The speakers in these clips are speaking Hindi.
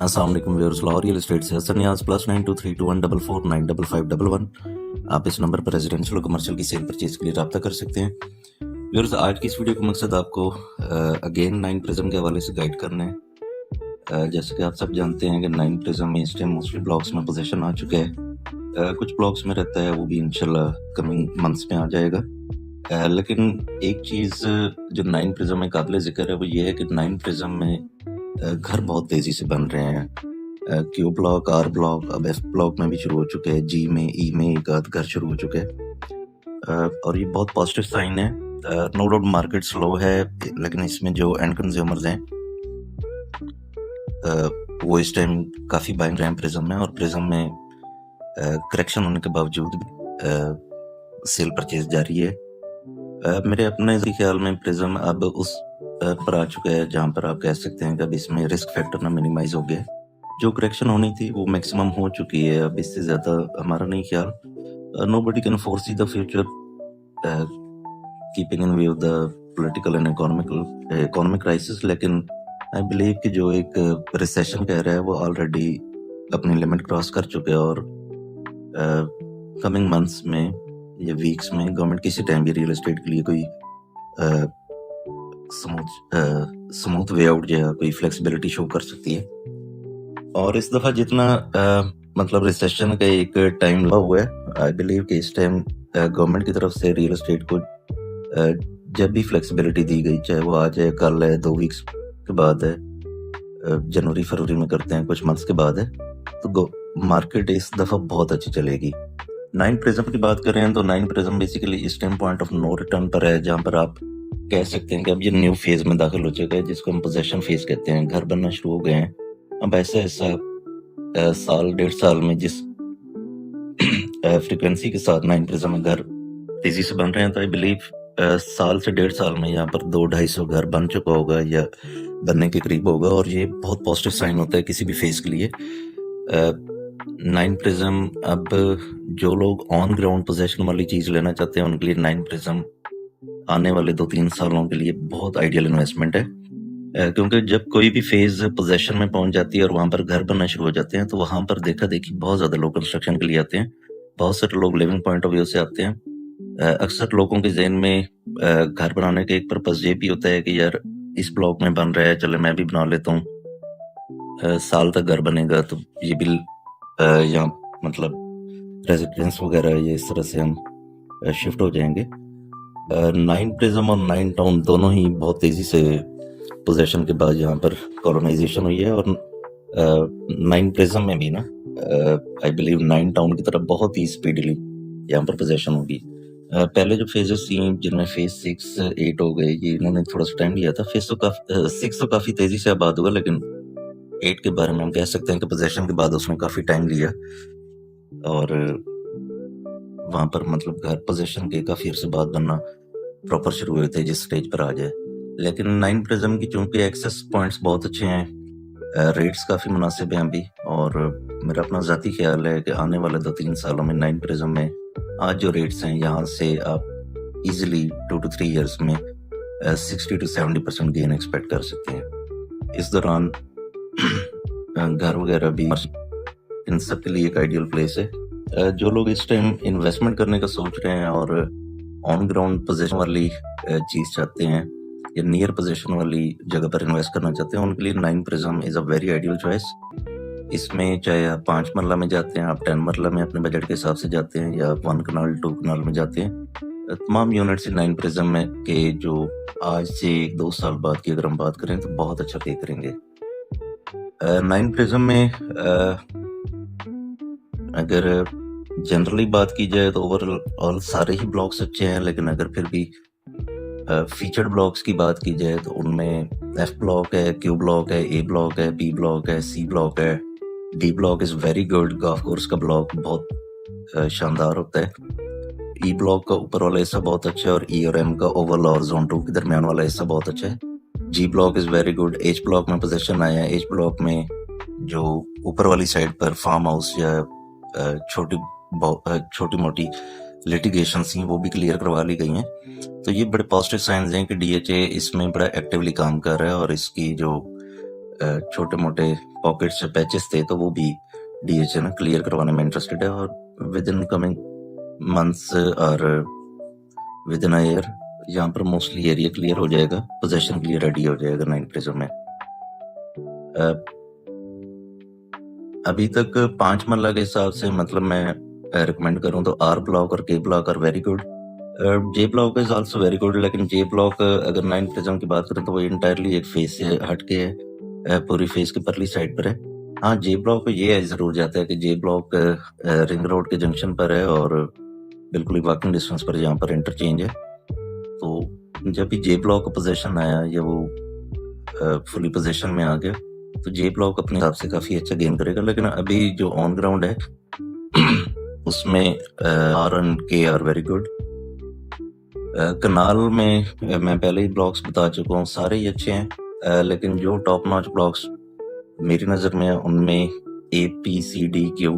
अस्सलाम वालेकुम व्यूअर्स, लाहौर रियल एस्टेट से हसन नियाज +923214455511। आप इस नंबर पर रेजिडेंशियल और कमर्शियल की सेल परचेज के लिए रब्ता कर सकते हैं। व्यूअर्स, आज की इस वीडियो का मकसद आपको अगेन 9 प्रिज्म के हवाले से गाइड करना है। जैसे कि आप सब जानते हैं कि 9 प्रिज्म में इस टाइम मोस्टली ब्लॉक्स में पोजीशन आ चुका है। कुछ ब्लॉक्स में रहता है, वो भी इंशाल्लाह कमिंग मंथ्स में आ जाएगा। लेकिन एक चीज़ जो 9 प्रिज्म में काबिल ज़िक्र है वो ये है कि 9 प्रिज्म में घर बहुत तेज़ी से बन रहे हैं। क्यू ब्लॉक, आर ब्लॉक, अब एफ ब्लॉक में भी शुरू हो चुके हैं, जी में, ई में एक आध घर शुरू हो चुके हैं। और ये बहुत पॉजिटिव साइन है। नो डाउट मार्केट स्लो है, लेकिन इसमें जो एंड कंज्यूमर्स हैं वो इस टाइम काफ़ी बाइंग रहे हैं प्रिज्म में, और प्रिज्म में करेक्शन होने के बावजूद भी सेल परचेज जारी है। मेरे अपने ख्याल में प्रिज्म अब उस पर आ चुका है जहाँ पर आप कह सकते हैं कि अब इसमें रिस्क फैक्टर ना मिनिमाइज हो गया। जो करेक्शन होनी थी वो मैक्सिमम हो चुकी है, अब इससे ज़्यादा हमारा नहीं ख्याल। Nobody can foresee the future keeping in view the political and economic crisis, लेकिन आई बिलीव कि जो एक रिसेशन कह रहा है वो ऑलरेडी अपनी लिमिट क्रॉस कर चुके हैं, और कमिंग मंथ्स में या वीक्स में गवर्नमेंट किसी टाइम भी रियल एस्टेट के लिए कोई स्मूथ वे आउट या कोई फ्लेक्सिबिलिटी शो कर सकती है। और इस दफ़ा जितना मतलब रिसेशन का एक टाइम लगा हुआ है, आई बिलीव कि इस टाइम गवर्नमेंट की तरफ से रियल एस्टेट को जब भी फ्लेक्सिबिलिटी दी गई, चाहे वो आज है, कल है, 2 वीक्स के बाद है, जनवरी फरवरी में करते हैं, कुछ मंथ्स के बाद है, तो मार्केट इस दफ़ा बहुत अच्छी चलेगी। 9 प्रिज्म की बात करें तो 9 प्रिज्म बेसिकली इस time point of no return पर है, जहाँ पर आप कह सकते हैं कि अब ये न्यू फेज में दाखिल हो चुका है, जिसको हम पोजेशन फेज कहते हैं। घर बनना शुरू हो गए हैं। अब ऐसा साल 1.5 साल में जिस फ्रीक्वेंसी के साथ 9 प्रिज्म में घर तेजी से बन रहे हैं, तो आई बिलीव साल से 1.5 साल में यहाँ पर 200-250 घर बन चुका होगा या बनने के करीब होगा, और ये बहुत पॉजिटिव साइन होता है किसी भी फेज के लिए। 9 प्रिज्म, अब जो लोग ऑन ग्राउंड पोजेशन वाली चीज लेना चाहते हैं उनके लिए 9 प्रिज्म आने वाले 2-3 सालों के लिए बहुत आइडियल इन्वेस्टमेंट है। क्योंकि जब कोई भी फेज पोजेशन में पहुंच जाती है और वहां पर घर बनना शुरू हो जाते हैं, तो वहां पर देखा देखी बहुत ज्यादा लोग कंस्ट्रक्शन के लिए आते हैं। बहुत सारे लोग लिविंग पॉइंट ऑफ व्यू से आते हैं। अक्सर लोगों के जहन में घर बनाने का एक पर्पज ये भी होता है कि यार इस ब्लॉक में बन रहा है, चले मैं भी बना लेता हूँ, साल तक घर बनेगा तो ये भी या मतलब रेजिडेंस वगैरह ये इस तरह से हम शिफ्ट हो जाएंगे। 9 प्रिज्म और 9 टाउन दोनों ही बहुत तेजी से पोजेशन के बाद यहाँ पर कॉलोनाइजेशन हुई है, और 9 प्रिज्म में भी ना आई बिलीव 9 टाउन की तरफ बहुत ही स्पीडली यहाँ पर पोजेशन होगी। पहले जो फेजेस थी जिनमें फेज 6, 8 हो गए, ये इन्होंने थोड़ा सा टाइम लिया था। फेज तो 6 तो काफी तेजी से आबाद हुआ, लेकिन 8 के बारे में हम कह सकते हैं कि पोजेशन के बाद उसने काफी टाइम लिया, और वहां पर मतलब घर पोजेशन के काफी अर्से बाद बनना प्रॉपर शुरू हुए थे जिस स्टेज पर आ जाए। लेकिन 9 प्रिज्म की चूंकि एक्सेस पॉइंट्स बहुत अच्छे हैं, रेट्स काफी मुनासिब हैं अभी, और मेरा अपना जाती ख्याल है कि आने वाले 2-3 सालों में 9 प्रिज्म में आज जो रेट्स हैं, यहाँ से आप इजीली 2 to 3 ईयर्स में 60 to 70% गेन एक्सपेक्ट कर सकते हैं। इस दौरान घर वगैरह भी इन सब के लिए एक आइडियल प्लेस है। जो लोग इस टाइम इन्वेस्टमेंट करने का सोच रहे हैं और ऑन ग्राउंड पोजीशन वाली चीज चाहते हैं या नियर पोजीशन वाली जगह पर इन्वेस्ट करना चाहते हैं, उनके लिए 9 prism is a very ideal choice. इसमें चाहे आप 5 मरला में जाते हैं, आप 10 मरला में अपने बजट के हिसाब से जाते हैं, या 1 कनाल 2 कनाल में जाते हैं, तमाम यूनिट्स 9 प्रिज्म में के जो आज से 2 साल बाद की अगर हम बात करें तो बहुत अच्छा पे करेंगे। 9 प्रिज्म में अगर जनरली बात की जाए तो ओवरऑल सारे ही ब्लॉक्स अच्छे हैं, लेकिन अगर फिर भी फीचर्ड ब्लॉक्स की बात की जाए तो उनमें एफ ब्लॉक है, क्यू ब्लॉक है, ए ब्लॉक है, बी ब्लॉक है, सी ब्लॉक है, D block is very good. Golf course का ब्लॉक बहुत शानदार होता है। ई ब्लॉक का ऊपर वाला हिस्सा बहुत अच्छा है, और ई और एम का ओवल और जोन 2 के दरमियान वाला हिस्सा बहुत अच्छा है। G block is very good. H block में पोजीशन आया है। एच ब्लॉक में जो ऊपर वाली साइड पर फार्म हाउस या छोटी मोटी लिटिगेशन थी वो भी क्लियर करवा ली गई हैं। तो ये बड़े पॉजिटिव साइंस हैं कि डीएचए इसमें बड़ा एक्टिवली काम कर रहा है, और इसकी जो छोटे-मोटे पॉकेट्स या पैचेस थे तो वो भी डीएच है ना क्लियर करवाने में इंटरेस्टेड है और विद इन कमिंग मंथ्स और विद इन अ ईयर यहाँ पर मोस्टली एरिया क्लियर हो जाएगा, पोजेशन के लिए रेडी हो जाएगा 9 प्रिज्म में। अभी तक 5 मरला के हिसाब से मतलब मैं रिकमेंड करूँ तो आर ब्लॉक और K block are very good. J block is also very good, लेकिन जे ब्लॉक अगर 9 प्रिज्म की बात करें तो वो इंटायरली एक फेस से हटके है, पूरी फेस की परली साइड पर है। हाँ, जे ब्लॉक पे ये जरूर जाता है कि जे ब्लॉक रिंग रोड के जंक्शन पर है और बिल्कुल ही वॉकिंग डिस्टेंस पर यहाँ पर इंटरचेंज है। तो जब भी जे ब्लॉक पोजीशन आया या वो फुली पोजीशन में आ गया तो जे ब्लॉक अपने हिसाब से काफी अच्छा गेन करेगा, लेकिन अभी जो ऑन ग्राउंड है उसमें आर एंड के आर वेरी गुड। कनाल में मैं पहले ही ब्लॉक्स बता चुका हूँ, सारे ही अच्छे हैं, लेकिन जो टॉप नॉच ब्लॉक्स मेरी नज़र में है उनमें A P C D Q,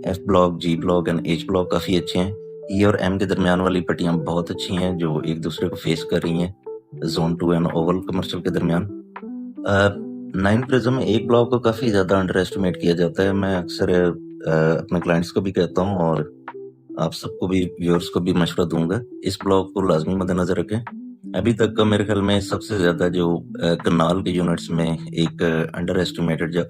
F block, G block and H block काफ़ी अच्छे हैं। ई और एम के दरमियान वाली पट्टियाँ बहुत अच्छी हैं जो एक दूसरे को फेस कर रही हैं जोन 2 एंड ओवल कमर्शियल के दरमियान। 9 प्रिज्म में एक ब्लॉक को काफ़ी ज़्यादा अंडर एस्टिमेट किया जाता है। मैं अक्सर अपने क्लाइंट्स को भी कहता हूँ और आप सबको भी, व्यूअर्स को भी मशवरा दूंगा, इस ब्लॉक को लाजमी मद्देनजर रखें। अभी तक का मेरे ख्याल में सबसे ज़्यादा जो कनाल के यूनिट्स में एक अंडर एस्टिमेटेड या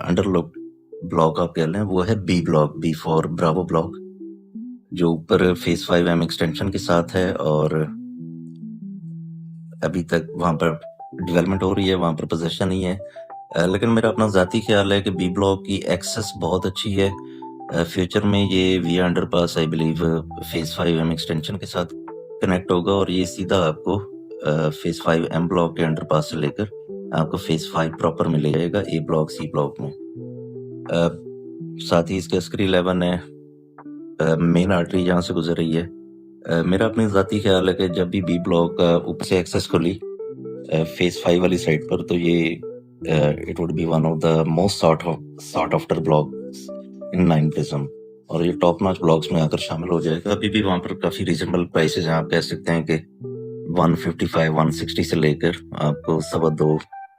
अंडरलुक्ड ब्लॉक आप कह लें वो है B block, B for bravo block, जो ऊपर फेस 5M एक्सटेंशन के साथ है और अभी तक वहाँ पर डेवलपमेंट हो रही है, वहाँ पर पोजीशन ही है। लेकिन मेरा अपना ज़ाती ख्याल है कि बी ब्लॉक की एक्सेस बहुत अच्छी है। फ्यूचर में ये विया underpass I believe face 5M extension के साथ कनेक्ट होगा और ये सीधा आपको फेस 5M ब्लॉक के अंडरपास से लेकर आपको फेस 5 प्रॉपर मिल जाएगा ए ब्लॉक सी ब्लॉक में। साथ ही इसके स्क्री 11 है, मेन आर्टरी जहाँ से गुजर रही है। मेरा अपनी ज़ाती ख्याल है कि जब भी बी ब्लॉक ऊपर से एक्सेस खुली फेस 5 वाली साइड पर तो ये it would be one of the most sought after blocks in 9 prism और ये टॉप नॉच ब्लॉक्स में आकर शामिल हो जाएगा। अभी भी वहाँ पर काफ़ी रीजनेबल प्राइसेस हैं, आप कह सकते हैं कि 155 160 से लेकर आपको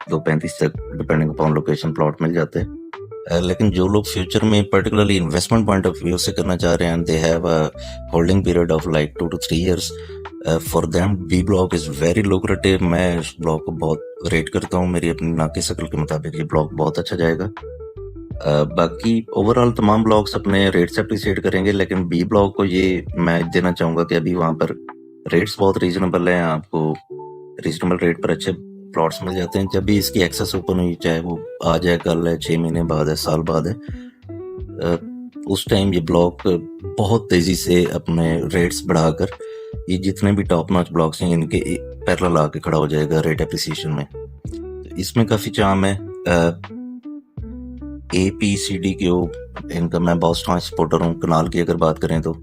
2.35 तक डिपेंडिंग अपॉन लोकेशन प्लॉट मिल जाते हैं। लेकिन जो लोग फ्यूचर में particularly investment point of view से करना चाह रहे हैं, they have a holding period of like 2 to 3 years, for them be block is very lucrative. मैं इस ब्लॉक को बहुत रेट करता हूँ, मेरी अपनी नाकिस अकल के मुताबिक ये ब्लॉक बहुत अच्छा जाएगा। बाकी ओवरऑल तमाम ब्लॉक्स अपने रेट से अप्रिशिएट करेंगे, लेकिन बी ब्लॉक को ये मैं देना चाहूँगा कि अभी वहाँ पर रेट्स बहुत रीजनेबल हैं, आपको रीजनेबल रेट पर अच्छे प्लॉट्स मिल जाते हैं। जब भी इसकी एक्सेस ओपन हुई, चाहे वो आज है, कल है, 6 महीने बाद है, साल बाद है, उस टाइम ये ब्लॉक बहुत तेज़ी से अपने रेट्स बढ़ाकर ये जितने भी टॉप नॉच ब्लॉक्स हैं इनके पैरेलल आके खड़ा हो जाएगा रेट एप्रिसिएशन में। तो इसमें काफ़ी चाम है। A P C D Q इनका मैं बहुत स्ट्रॉन्ग सपोर्टर हूँ। कनाल की अगर बात करें तो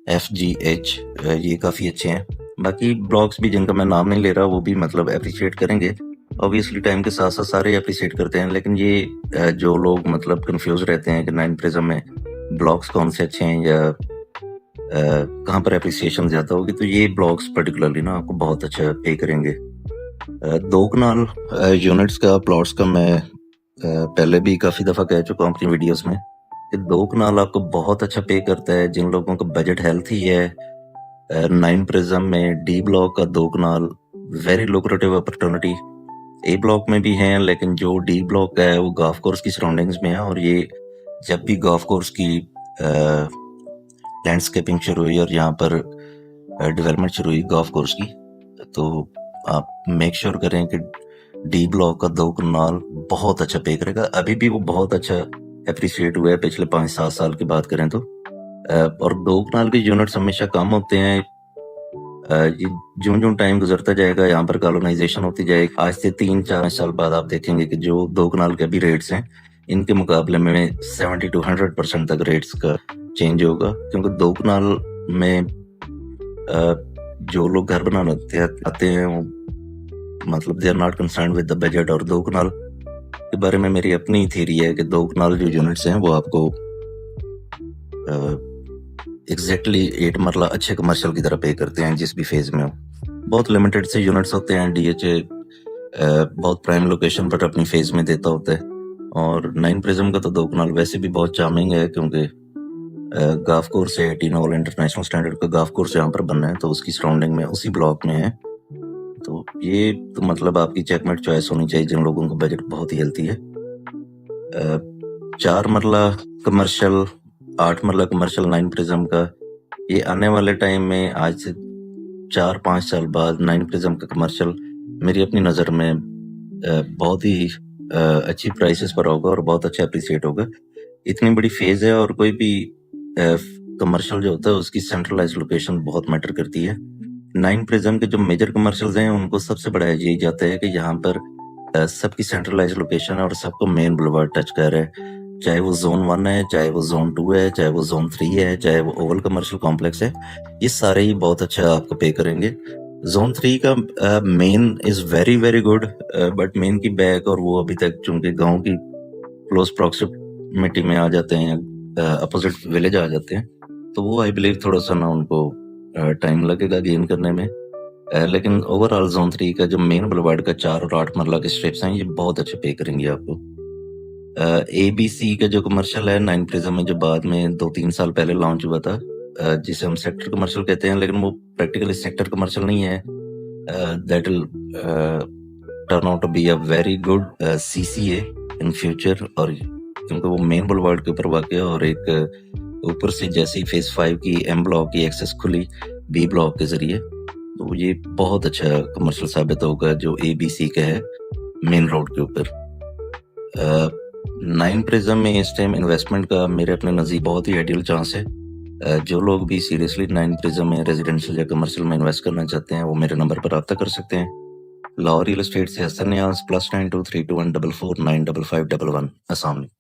एफ जी एच ये काफ़ी अच्छे हैं। बाकी ब्लॉग्स भी जिनका मैं नाम नहीं ले रहा वो भी मतलब अप्रिशिएट करेंगे। ऑब्वियसली टाइम के साथ साथ सारे अप्रिशिएट करते हैं, लेकिन ये जो लोग मतलब कंफ्यूज रहते हैं कि 9 प्रिज्म में ब्लॉग्स कौन से अच्छे हैं या कहाँ पर अप्रिसिएशन ज़्यादा होगी, तो ये ब्लॉग्स पर्टिकुलरली ना आपको बहुत अच्छा पे करेंगे। 2 कनाल यूनिट्स का प्लॉट्स का मैं पहले भी काफ़ी दफ़ा कह चुका हूँ अपनी वीडियोस में कि 2 कनाल आपको बहुत अच्छा पे करता है जिन लोगों का बजट हेल्थी है। 9 प्रिज्म में डी ब्लॉक का 2 कनाल वेरी लुक्रेटिव अपॉर्चुनिटी। ए ब्लॉक में भी हैं, लेकिन जो डी ब्लॉक है वो गोल्फ कोर्स की सराउंडिंग्स में है और ये जब भी गोल्फ कोर्स की लैंडस्केपिंग शुरू हुई और यहाँ पर डेवलपमेंट शुरू हुई गोल्फ कोर्स की, तो आप मेक श्योर करें कि डी ब्लॉक का 2 कनाल बहुत अच्छा पे करेगा। अभी भी वो बहुत अच्छा अप्रिशिएट हुआ है पिछले 5-7 साल की बात करें तो। और 2 कनाल के यूनिट्स हमेशा कम होते हैं। जो टाइम गुजरता जाएगा यहाँ पर कॉलोनाइजेशन होती जाएगी। आज से 3-4 साल बाद आप देखेंगे कि जो 2 कनाल के अभी रेट्स हैं इनके मुकाबले में 70 to 100% तक रेट्स का चेंज होगा, क्योंकि 2 कनाल में जो लोग घर बनाना आते हैं वो मतलब they are not concern with the budget. और 2 कनाल के बारे में मेरी अपनी थ्योरी है कि 2 कनाल जो यूनिट्स हैं वो आपको एग्जैक्टली 8 मरला अच्छे कमर्शियल की तरह पे करते हैं जिस भी फेज में हो। बहुत लिमिटेड से यूनिट्स होते हैं, डीएचए बहुत प्राइम लोकेशन पर अपनी फेज में देता होता है। और 9 प्रिज्म का तो 2 कनाल वैसे भी बहुत चार्मिंग है, क्योंकि गाल्फ कोर्स है, 18 होल इंटरनेशनल स्टैंडर्ड का गाल्फ कोर्स यहाँ पर बनना है, तो उसकी सराउंडिंग में उसी ब्लॉक में है। तो ये तो मतलब आपकी चेकमेट चॉइस होनी चाहिए जिन लोगों का बजट बहुत ही हेल्थी है। 4 मरला कमर्शियल, 8 मरला कमर्शियल 9 प्रिज्म का, ये आने वाले टाइम में आज से 4-5 साल बाद 9 प्रिज्म का कमर्शियल मेरी अपनी नज़र में बहुत ही अच्छी प्राइसेस पर होगा और बहुत अच्छा अप्रिसिएट होगा। इतनी बड़ी फेज है, और कोई भी कमर्शियल जो होता है उसकी सेंट्रलाइज लोकेशन बहुत मैटर करती है। 9 प्रिज्म के जो मेजर कमर्शियल्स हैं उनको सबसे बड़ा यही जाता है कि यहाँ पर सबकी सेंट्रलाइज लोकेशन है और सबको मेन बुलवार्ड टच कर रहा है, चाहे वो जोन 1 है, चाहे वो जोन 2 है, चाहे वो जोन 3 है, चाहे वो ओवल कमर्शियल कॉम्प्लेक्स है, ये सारे ही बहुत अच्छा आपको पे करेंगे। जोन 3 का main is very very good, but main की बैक और वो अभी तक चूंकि गांव की क्लोज प्रॉक्सिमिटी में आ जाते हैं, अपोजिट विलेज आ जाते हैं, तो वो आई बिलीव थोड़ा सा ना उनको टाइम लगेगा गेन करने में। लेकिन ओवरऑल जोन 3 का जो मेन बुलवार्ड का 4 और 8 मरला के स्ट्रिप्स हैं, ये बहुत अच्छे पे करेंगे आपको। ABC का जो कमर्शियल है 9 प्रिज्म में, जो बाद में 2-3 साल पहले लॉन्च हुआ था, जिसे हम सेक्टर कमर्शियल कहते हैं, लेकिन वो प्रैक्टिकली सेक्टर कमर्शियल नहीं है। That will turn out to be a very good CCA in future, और क्योंकि वो मेन बुलवार्ड के ऊपर वाक़ है, और एक ऊपर से जैसे ही फेज 5 की M ब्लॉक की एक्सेस खुली B ब्लॉक के जरिए, तो ये बहुत अच्छा कमर्शियल साबित होगा जो ABC का है मेन रोड के ऊपर। 9 प्रिज्म में इस टाइम इन्वेस्टमेंट का मेरे अपने नज़दीक बहुत ही आइडियल चांस है। जो लोग भी सीरियसली 9 प्रिज्म में रेजिडेंशियल या कमर्शियल में इन्वेस्ट करना चाहते हैं, वो मेरे नंबर पर रब्ता कर सकते हैं। लाहौर रियल एस्टेट से हसन नियाज़, +923214495511। अस्सलाम वालेकुम।